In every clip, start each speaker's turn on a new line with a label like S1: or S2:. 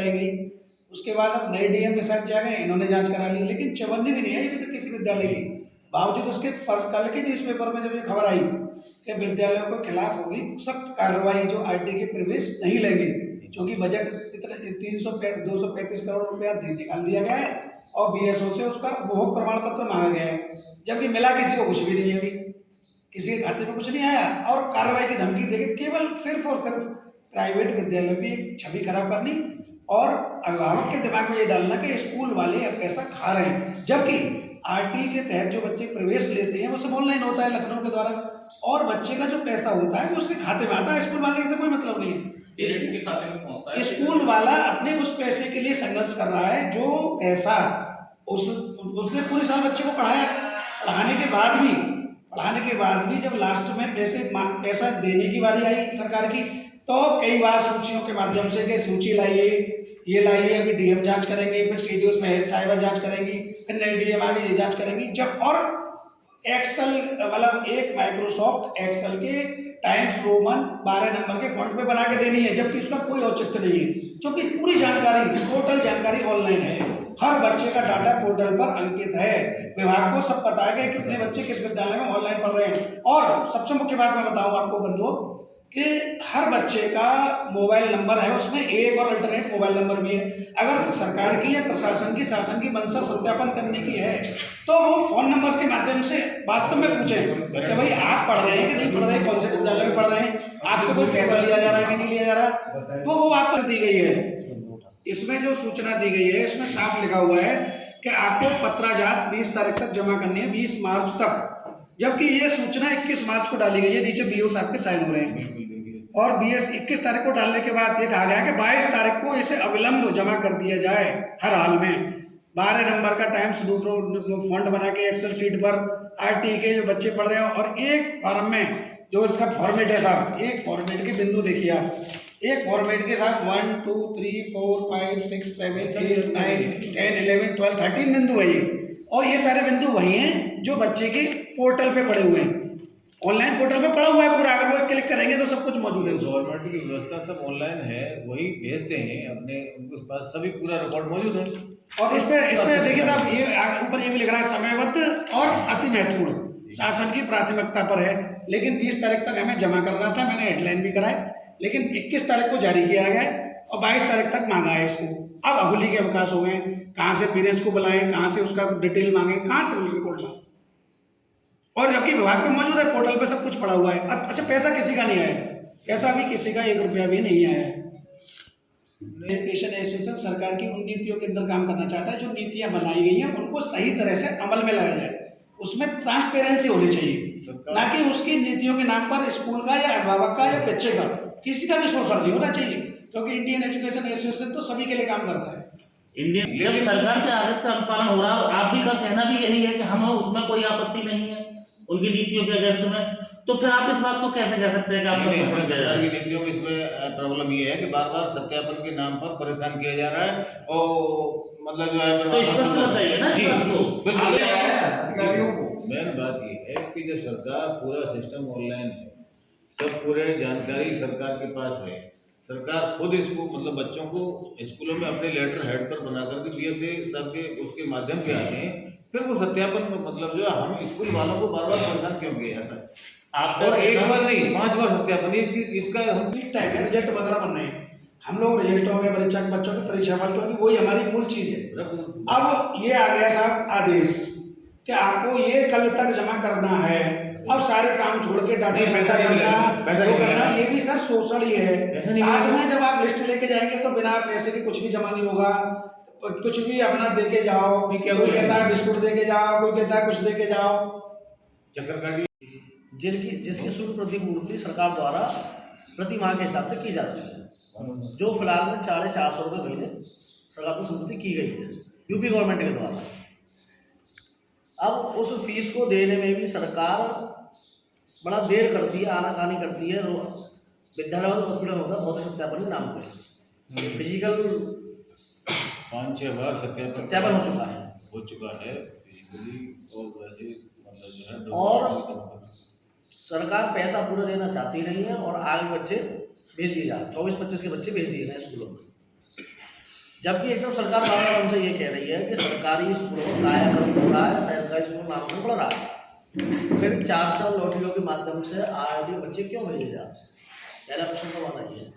S1: कराई गई। उसके बाद अब नए डीएम के साथ जा गए, इन्होंने जांच करा ली, लेकिन चवन्नी भी नहीं आई अभी तक किसी विद्यालय की। बावजूद उसके कल के न्यूज़पेपर में जब ये खबर आई कि विद्यालयों के खिलाफ होगी सख्त कार्रवाई, जो आरटी के प्रवेश नहीं लेंगे, क्योंकि बजट इतना 235 करोड़ रुपया निकाल दिया गया है और बीएसओ से उसका उपभोग प्रमाण पत्र मांगा गया है, जबकि मिला किसी को कुछ भी नहीं है, अभी किसी के खाते में कुछ नहीं आया। और कार्रवाई की धमकी देके केवल सिर्फ और सिर्फ प्राइवेट विद्यालयों की एक छवि खराब करनी और अभिभावक के दिमाग में ये डालना कि स्कूल वाले अब पैसा खा रहे हैं, जबकि आरटी के तहत जो बच्चे प्रवेश लेते हैं वो सब ऑनलाइन होता है लखनऊ के द्वारा, और बच्चे का जो पैसा होता है वो उसके खाते में आता है, स्कूल वाले से कोई मतलब नहीं है,
S2: इसके खाते में पहुंचता है।
S1: स्कूल वाला अपने उस पैसे के लिए संघर्ष कर रहा है जो पैसा उसने पूरे साल बच्चे को पढ़ाया, पढ़ाने के बाद भी जब लास्ट में पैसा देने की बारी आई सरकार की, तो कई बार सूचियों के माध्यम से कि सूची लाइए, ये लाइए, अभी डीएम जांच करेंगे, फिर सीडीओ में हेड साहिबा जांच करेंगी, फिर नई डीएम आगे ये जांच करेंगी, जब और एक्सेल मतलब एक माइक्रोसॉफ्ट एक्सेल के टाइम्स रोमन 12 नंबर के फॉन्ट पे बना के देनी है, जबकि उसका कोई औचित्य नहीं है, क्योंकि पूरी जानकारी टोटल जानकारी ऑनलाइन है, हर बच्चे का डाटा पोर्टल पर अंकित है, विभाग को सब पता है कि कितने बच्चे किस विद्यालय में ऑनलाइन पढ़ रहे हैं। और सबसे मुख्य बात मैं बताऊं आपको बंधुओं कि हर बच्चे का मोबाइल नंबर है, उसमें एक और अल्टरनेट मोबाइल नंबर भी है। अगर सरकार की या प्रशासन की शासन की मंशा सत्यापन करने की है तो वो फोन नंबर के माध्यम से वास्तव में पूछें कि भाई आप पढ़ रहे हैं कि नहीं पढ़ रहे हैं, कौन से विद्यालय में पढ़ रहे हैं, आपसे कोई पैसा लिया जा रहा है कि नहीं लिया जा रहा, तो वो आपको दी गई है। इसमें जो सूचना दी गई है इसमें साफ लिखा हुआ है कि आपको पत्राजात 20 तारीख तक जमा करनी है, 20 मार्च तक, जबकि ये सूचना 21 मार्च को डाली गई है, नीचे बीओ साहब के साइन हो रहे हैं, और 21 तारीख को डालने के बाद ये कहा गया कि 22 तारीख को इसे अविलंब जमा कर दिया जाए हर हाल में। 12 नंबर का टाइम्स फॉन्ट बना के एक्सेल शीट पर आरटी के जो बच्चे पढ़ रहे हैं, और एक फॉर्म में जो इसका फॉर्मेट है साहब, एक फॉर्मेट के बिंदु देखिए आप, एक फॉर्मेट के साथ 1 2 3 4 5 6 7 8 9 10 11 12 13 बिंदु है ये, और ये सारे बिंदु वही हैं जो बच्चे के पोर्टल पे पड़े हुए हैं, ऑनलाइन पोर्टल पे पड़ा हुआ है पूरा, अगर वो क्लिक करेंगे तो सब कुछ मौजूद है।
S3: गवर्नमेंट की व्यवस्था सब ऑनलाइन है, वही भेजते हैं अपने, उनके पास सभी पूरा रिकॉर्ड मौजूद है।
S1: और इसमें देखिए साहब, ये ऊपर ये भी लिख रहा है समयबद्ध और अति महत्वपूर्ण शासन की प्राथमिकता पर है, लेकिन 20 तारीख तक हमें जमा करना था, मैंने हेडलाइन भी कराई, लेकिन 21 तारीख को जारी किया गया और 22 तारीख तक मांगा है इसको। अब होली के अवकाश हो गए, कहाँ से पेरेंट्स को बुलाएं, कहाँ से उसका डिटेल मांगे, कहाँ से रिकॉर्ड मांगे, और जबकि विभाग पे मौजूद है, पोर्टल पे सब कुछ पड़ा हुआ है। अच्छा, पैसा किसी का नहीं आया, पैसा भी किसी का 1 रुपया भी नहीं आया है। एजुकेशन एसोसिएशन सरकार की उन नीतियों के अंदर काम करना चाहता है, जो नीतियां बनाई गई हैं उनको सही तरह से अमल में लाया जाए, उसमें ट्रांसपेरेंसी होनी चाहिए, ना कि उसकी नीतियों के नाम पर स्कूल का या अभिभावक का या बच्चे का किसी का भी शोषण नहीं होना चाहिए, क्योंकि इंडियन एजुकेशन एसोसिएशन तो सभी के लिए काम करता है।
S4: इंडियन जब सरकार के आदेश का अनुपालन हो रहा है, और आप भी का कहना भी यही है कि हमें उसमें कोई आपत्ति नहीं है उनकी नीतियों के अगेंस्ट में, तो फिर आप इस बात को कैसे कह सकते हैं कि आपका शोषण किया जा रहा है?
S3: सरकार की नीतियों में इसमें प्रॉब्लम ये है कि बार बार सत्यापन के नाम पर परेशान किया जा रहा है, और मतलब जो है
S4: तो स्पष्ट बताइए ना
S3: जी,
S4: बिल्कुल।
S3: मेन बात ये है कि जब सरकार पूरा सिस्टम ऑनलाइन है, सब पूरे जानकारी सरकार के पास है, सरकार खुद इसको मतलब बच्चों को स्कूलों में अपने लेटर हेड पर बना करके बीएसए सब के उसके माध्यम से आते हैं, फिर वो सत्यापन में मतलब जो हम स्कूल वालों को बार बार परेशान क्यों किया जाता है?
S4: आप
S3: और एक बार नहीं 5 बार सत्यापन, इसका हम
S1: रिजल्ट वगैरह बनना है, हम लोग रिजल्टों में परीक्षा बच्चों की परीक्षा फल की वही हमारी मूल चीज है। अब ये आ गया साहब आदेश कि आपको ये कल तक जमा करना है, अब सारे काम छोड़ के डाटा पैसा करना, ये भी सर शोषण ही है। साथ में जब आप लिस्ट लेके जाएंगे तो बिना पैसे के कुछ भी जमा नहीं होगा, कुछ भी अपना देके जाओ, कोई कहता है बिस्कुट देके जाओ, कोई कहता है कुछ देके जाओ,
S3: चक्कर
S5: जिसकी शुल्क प्रतिपूर्ति सरकार द्वारा प्रति माह के हिसाब से की जाती है, जो फिलहाल में 450 रुपये महीने सरकार को स्वीकृति की गई है यूपी गवर्नमेंट के द्वारा। अब उस फीस को देने में भी सरकार बड़ा देर करती है, आनाकानी करती है, विद्यालय में उत्पीड़न होता है भौतिक सत्यापन के नाम पर। फिजिकल
S3: 5-6 बार
S5: सत्यापन हो चुका है
S3: फिजिकली, और वैसे मतलब जो है,
S5: और सरकार पैसा पूरा देना चाहती नहीं है, और आगे बच्चे भेज दिए जा 24-25 के बच्चे भेज दिए गए स्कूलों में। जबकि एकदम सरकार बार हमसे ये कह रही है कि सरकारी स्कूलों में कायाकल्प हो रहा है, सरकारी स्कूल नाम बढ़ रहा है, फिर 4 लॉटरियों के माध्यम से आरडी बच्चे क्यों भेजे जा रहे हैं? पहला प्रश्न तो हमारा ये है।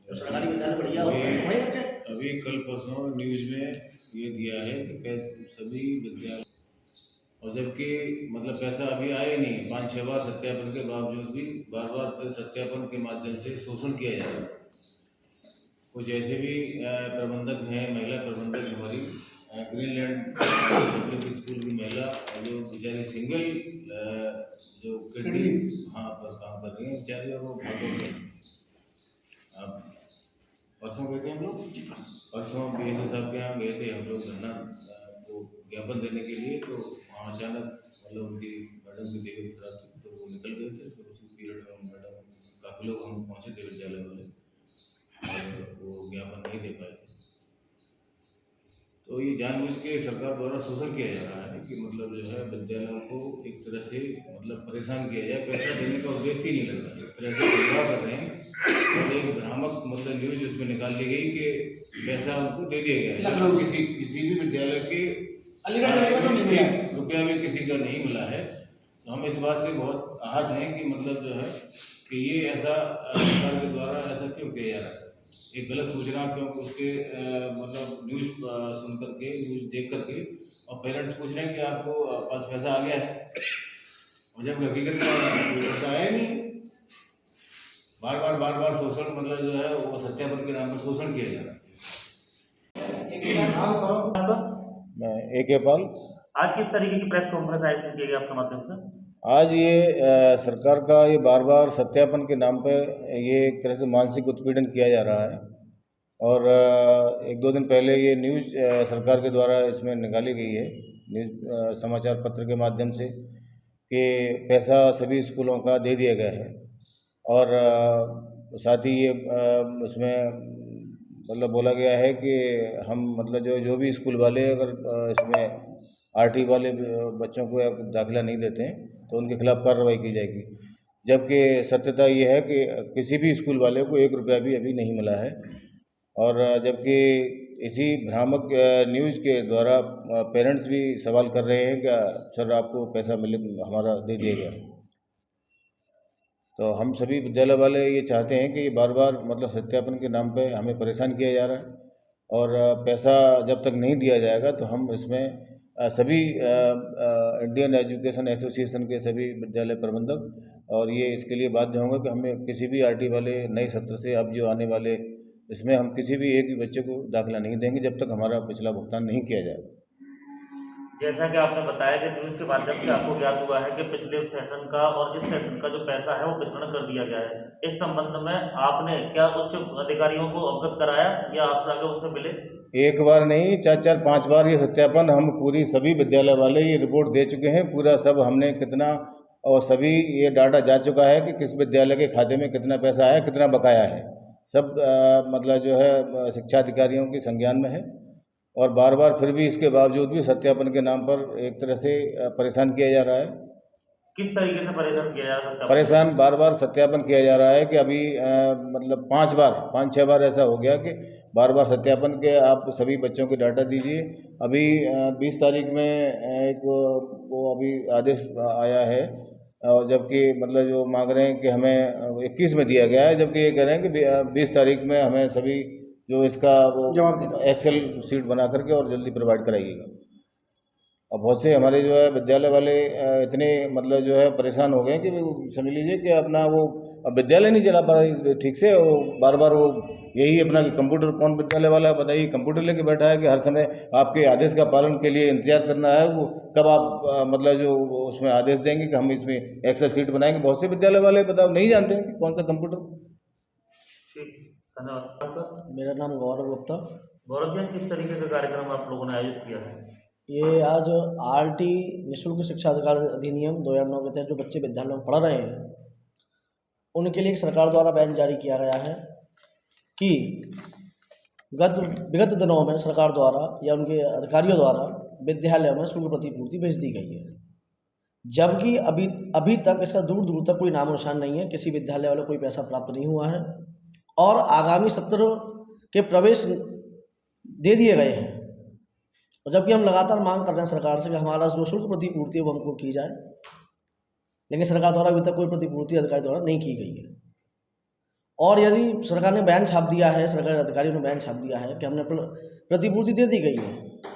S5: तो सरकारी विद्यालय बढ़िया होता है तो वही बच्चे।
S3: अभी कल परसों न्यूज में ये दिया है कि सभी विद्यालय, और जबकि मतलब पैसा अभी आया ही नहीं, 5-6 बार सत्यापन के बावजूद भी बार बार फिर सत्यापन के माध्यम से शोषण किया जा रहा है। कुछ ऐसे भी प्रबंधक हैं, महिला प्रबंधक हमारी ग्रीनलैंड पब्लिक स्कूल की महिला जो बेचारी सिंगल जो किडनी हाँ पर काम कर रही हैं बेचारी, और वो भागों में अब परसों गए थे हम लोग, परसों BSO साहब के यहाँ गए थे हम लोग धरना को ज्ञापन देने के लिए। तो वहाँ अचानक मतलब उनकी मैडम की तबीयत खराब थी तो वो निकल गए थे। तो उसी पीरियड में मैडम काफ़ी लोग हम पहुँचे थे विद्यालय वाले, और वो ज्ञापन नहीं दे पाए थे। तो ये जानबूझ के सरकार द्वारा शोषण किया जा रहा है कि मतलब जो है विद्यालयों को एक तरह से मतलब परेशान किया जाए, पैसा देने का उद्देश्य ही नहीं लग रहा है, एक तरह से गुमराह कर रहे हैं। और एक भ्रामक मतलब न्यूज उसमें निकाल दी गई कि पैसा उनको दे दिया गया है, किसी भी विद्यालय के
S1: अलीगढ़ जिले में तो नहीं मिला है,
S3: रुपया भी किसी का नहीं मिला है। तो हम इस बात से बहुत आहत हैं कि मतलब जो है कि ये ऐसा सरकार के द्वारा ऐसा क्यों किया जा रहा है, एक गलत सूचना क्यों उसके मतलब न्यूज़ सुन करके, न्यूज़ देख करके, और पेरेंट्स पूछ रहे हैं कि आपको पास पैसा आ गया है, और जब हकीकत में कोई पैसा आया नहीं। बार बार शोषण मतलब जो है वो सत्यापन के नाम पर शोषण किया जा रहा है। मैं AK पाल।
S4: आज किस तरीके की प्रेस कॉन्फ्रेंस आयोजित की गई आपके माध्यम से?
S3: आज ये सरकार का ये बार सत्यापन के नाम पे ये एक तरह से मानसिक उत्पीड़न किया जा रहा है। और 1-2 दिन पहले ये न्यूज़ सरकार के द्वारा इसमें निकाली गई है, न्यूज़ समाचार पत्र के माध्यम से, कि पैसा सभी स्कूलों का दे दिया गया है। और साथ ही ये उसमें मतलब बोला गया है कि हम मतलब जो भी स्कूल वाले अगर इसमें RT वाले बच्चों को दाखिला नहीं देते हैं तो उनके खिलाफ कार्रवाई की जाएगी। जबकि सत्यता ये है कि किसी भी स्कूल वाले को 1 रुपया भी अभी नहीं मिला है। और जबकि इसी भ्रामक न्यूज़ के द्वारा पेरेंट्स भी सवाल कर रहे हैं कि सर आपको पैसा मिले, हमारा दे दिया गया। तो हम सभी विद्यालय वाले ये चाहते हैं कि बार मतलब सत्यापन के नाम पे हमें परेशान किया जा रहा है, और पैसा जब तक नहीं दिया जाएगा तो हम इसमें सभी इंडियन एजुकेशन एसोसिएशन के सभी विद्यालय प्रबंधक और ये इसके लिए बाध्य होंगे कि हमें किसी भी RT वाले नए सत्र से अब जो आने वाले इसमें हम किसी भी एक भी बच्चे को दाखिला नहीं देंगे जब तक हमारा पिछला भुगतान नहीं किया जाएगा।
S4: जैसा कि आपने बताया कि न्यूज़ के माध्यम से आपको ज्ञात हुआ है कि पिछले सेशन का और इस सेशन का जो पैसा है वो वितरण कर दिया गया है। इस संबंध में आपने क्या उच्च अधिकारियों को अवगत कराया या आप जाकर उनसे मिले?
S3: एक बार नहीं, 4-5 बार ये सत्यापन हम पूरी सभी विद्यालय वाले ये रिपोर्ट दे चुके हैं। पूरा सब हमने कितना और सभी ये डाटा जा चुका है कि किस विद्यालय के खाते में कितना पैसा आया, कितना बकाया है, सब मतलब जो है शिक्षा अधिकारियों के संज्ञान में है। और बार फिर भी इसके बावजूद भी सत्यापन के नाम पर एक तरह से परेशान किया जा रहा है।
S4: किस तरीके से परेशान किया जा सकता है?
S3: परेशान बार सत्यापन किया जा रहा है कि अभी मतलब 5-6 बार ऐसा हो गया कि बार सत्यापन के आप सभी बच्चों के डाटा दीजिए। अभी 20 तारीख में एक वो अभी आदेश आया है, और जबकि मतलब जो मांग रहे हैं कि हमें 21 में दिया गया है, जबकि ये कह रहे हैं कि 20 तारीख में हमें सभी जो इसका वो एक्सेल शीट बना करके और जल्दी प्रोवाइड कराइएगा। और बहुत से हमारे जो है विद्यालय वाले इतने मतलब जो है परेशान हो गए कि समझ लीजिए कि अपना वो अब विद्यालय नहीं चला पा रहा ठीक से। वो बार वो यही अपना कंप्यूटर, कौन विद्यालय वाला बताइए कंप्यूटर लेके बैठा है कि हर समय आपके आदेश का पालन के लिए इंतजार करना है, वो कब आप मतलब जो उसमें आदेश देंगे कि हम इसमें एक्सेल शीट बनाएंगे। बहुत से विद्यालय वाले बताओ नहीं जानते हैं कि कौन सा कंप्यूटर।
S4: धन्यवाद।
S5: मेरा नाम गौरव गुप्ता।
S4: गौरव जी, किस तरीके का कार्यक्रम आप लोगों ने आयोजित किया है?
S5: ये आज RT निःशुल्क शिक्षा अधिकार अधिनियम 2009 के तहत जो बच्चे विद्यालयों में पढ़ रहे हैं उनके लिए एक सरकार द्वारा बैन जारी किया गया है कि विगत दिनों में सरकार द्वारा या उनके अधिकारियों द्वारा विद्यालयों में शुल्क प्रतिपूर्ति भेज दी गई है, जबकि अभी तक इसका दूर तक कोई नामो निशान नहीं है। किसी विद्यालय वाले कोई पैसा प्राप्त नहीं हुआ है, और आगामी सत्र के प्रवेश दे दिए गए हैं, और जबकि हम लगातार मांग कर रहे हैं सरकार से कि हमारा जो शुल्क प्रतिपूर्ति है वो हमको की जाए, लेकिन सरकार द्वारा अभी तक कोई प्रतिपूर्ति अधिकारी द्वारा नहीं की गई है। और यदि सरकार ने बयान छाप दिया है, सरकारी अधिकारियों ने बयान छाप दिया है कि हमने प्रतिपूर्ति दे दी गई है,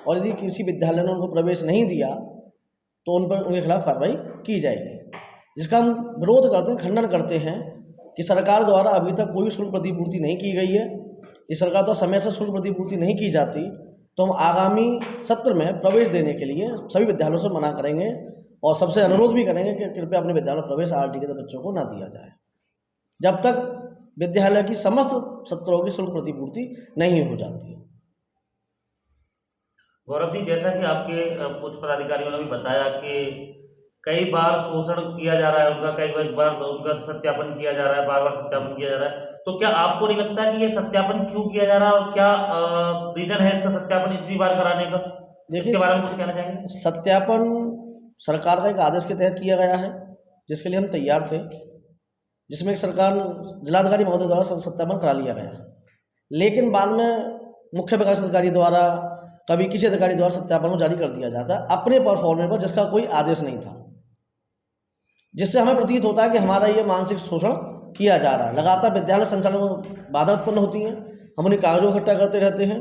S5: और यदि किसी विद्यालय ने उनको प्रवेश नहीं दिया तो उन पर उनके खिलाफ कार्रवाई की जाएगी, जिसका हम विरोध करते हैं, खंडन करते हैं कि सरकार द्वारा अभी तक कोई शुल्क प्रतिपूर्ति नहीं की गई है। इस सरकार द्वारा समय से शुल्क प्रतिपूर्ति नहीं की जाती तो हम आगामी सत्र में प्रवेश देने के लिए सभी विद्यालयों से मना करेंगे, और सबसे अनुरोध भी करेंगे कि कृपया अपने विद्यालय में प्रवेश आरटी के बच्चों को ना दिया जाए जब तक विद्यालय की समस्त सत्रों की शुल्क प्रतिपूर्ति नहीं हो जाती।
S4: गौरव जी, जैसा कि आपके उच्च पदाधिकारियों ने भी बताया कि कई बार शोषण किया जा रहा है उनका, कई बार उनका सत्यापन किया जा रहा है, बार बार सत्यापन किया जा रहा है, तो क्या आपको नहीं लगता कि ये सत्यापन क्यों किया जा रहा है और क्या रीजन है इसका सत्यापन इतनी बार कराने का? इसके बारे में कुछ कहना चाहेंगे?
S5: सत्यापन सरकार का एक आदेश के तहत किया गया है, जिसके लिए हम तैयार थे, जिसमें एक सरकार जिलाधिकारी महोदय द्वारा सत्यापन करा लिया गया, लेकिन बाद में मुख्य विकास अधिकारी द्वारा, कभी किसी अधिकारी द्वारा सत्यापन को जारी कर दिया जाता है अपने परफॉर्मेंस पर, जिसका कोई आदेश नहीं था, जिससे हमें प्रतीत होता है कि हमारा ये मानसिक शोषण किया जा रहा है। लगातार विद्यालय संचालन में बाधा उत्पन्न होती है, हम उन्हें कागजों को इकट्ठा करते रहते हैं,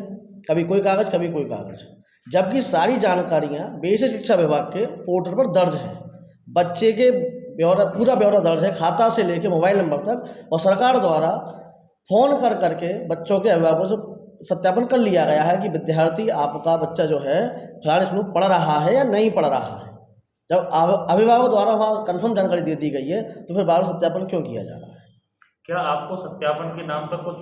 S5: कभी कोई कागज कभी कोई कागज, जबकि सारी जानकारियाँ बेसिक शिक्षा विभाग के पोर्टल पर दर्ज हैं, बच्चे के ब्यौरा, पूरा ब्यौरा दर्ज है, खाता से लेकर मोबाइल नंबर तक, और सरकार द्वारा फ़ोन कर करके बच्चों के अभिभावकों से सत्यापन कर लिया गया है कि विद्यार्थी आपका बच्चा जो है फलाने स्कूल में पढ़ रहा है या नहीं पढ़ रहा है। जब अभिभावक द्वारा वहाँ कन्फर्म जानकारी दे दी गई है तो फिर बार सत्यापन क्यों किया जा रहा है?
S4: क्या आपको सत्यापन के नाम पर कुछ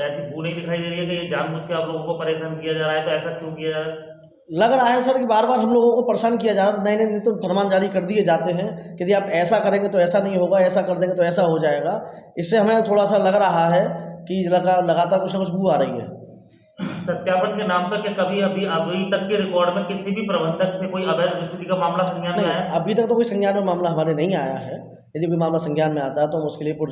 S4: ऐसी भू नहीं दिखाई दे रही है कि ये जानबूझ के आप लोगों को परेशान किया जा रहा है? तो ऐसा क्यों किया जा रहा है?
S5: लग रहा है सर कि बार बार हम लोगों को परेशान किया जा रहा है, नए नए तो फरमान जारी कर दिए जाते हैं कि यदि आप ऐसा करेंगे तो ऐसा नहीं होगा, ऐसा कर देंगे तो ऐसा हो जाएगा। इससे हमें थोड़ा सा लग रहा है कि लगातार कुछ न कुछ बू आ रही है।
S4: सत्यापन के नाम पर क्या कभी अभी तक के रिकॉर्ड में किसी भी प्रबंधक से कोई अवैध वसूली का मामला संज्ञान में आया?
S5: अभी तक तो कोई संज्ञान में मामला हमारे नहीं आया है। यदि कोई मामला संज्ञान में आता है तो हम उसके लिए